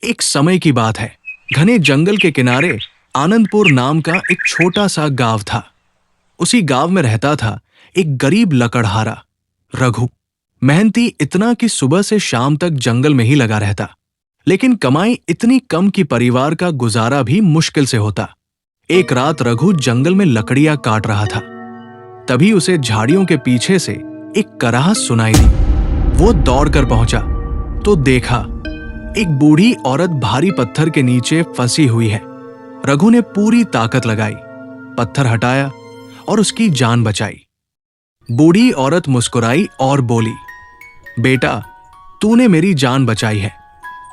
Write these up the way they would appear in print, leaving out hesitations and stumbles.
एक समय की बात है। घने जंगल के किनारे आनंदपुर नाम का एक छोटा सा गांव था। उसी गांव में रहता था एक गरीब लकड़हारा रघु। मेहनती इतना कि सुबह से शाम तक जंगल में ही लगा रहता, लेकिन कमाई इतनी कम कि परिवार का गुजारा भी मुश्किल से होता। एक रात रघु जंगल में लकड़ियां काट रहा था। तभी उसे झाड़ियों के पीछे से एक कराहत सुनाई दी। वो दौड़कर पहुंचा तो देखा एक बूढ़ी औरत भारी पत्थर के नीचे फंसी हुई है। रघु ने पूरी ताकत लगाई, पत्थर हटाया और उसकी जान बचाई। बूढ़ी औरत मुस्कुराई और बोली, बेटा, तूने मेरी जान बचाई है,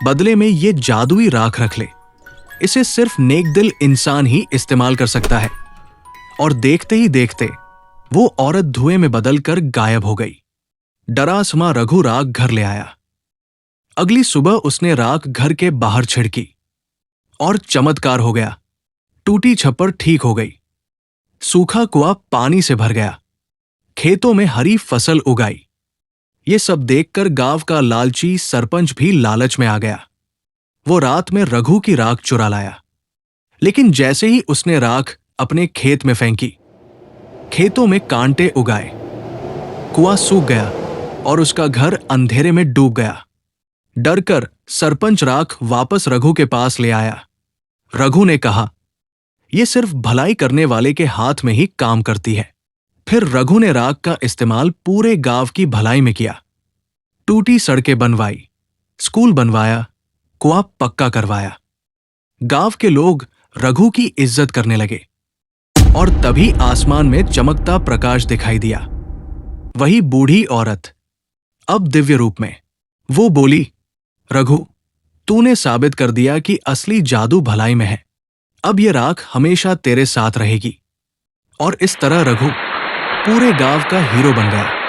बदले में ये जादुई राख रख ले। इसे सिर्फ नेकदिल इंसान ही इस्तेमाल कर सकता है। और देखते ही देखते वो औरत धुएं में बदलकर गायब हो गई। डरासमा रघु राख घर ले आया। अगली सुबह उसने राख घर के बाहर छिड़की और चमत्कार हो गया। टूटी छप्पर ठीक हो गई, सूखा कुआं पानी से भर गया, खेतों में हरी फसल उगाई। ये सब देखकर गांव का लालची सरपंच भी लालच में आ गया। वो रात में रघु की राख चुरा लाया, लेकिन जैसे ही उसने राख अपने खेत में फेंकी, खेतों में कांटे उगाए, कुआं सूख गया और उसका घर अंधेरे में डूब गया। डरकर सरपंच राख वापस रघु के पास ले आया। रघु ने कहा, यह सिर्फ भलाई करने वाले के हाथ में ही काम करती है। फिर रघु ने राख का इस्तेमाल पूरे गांव की भलाई में किया। टूटी सड़कें बनवाई, स्कूल बनवाया, कुआं पक्का करवाया। गांव के लोग रघु की इज्जत करने लगे। और तभी आसमान में चमकता प्रकाश दिखाई दिया। वही बूढ़ी औरत, अब दिव्य रूप में। वो बोली, रघु, तूने साबित कर दिया कि असली जादू भलाई में है। अब यह राख हमेशा तेरे साथ रहेगी। और इस तरह रघु पूरे गांव का हीरो बन गया।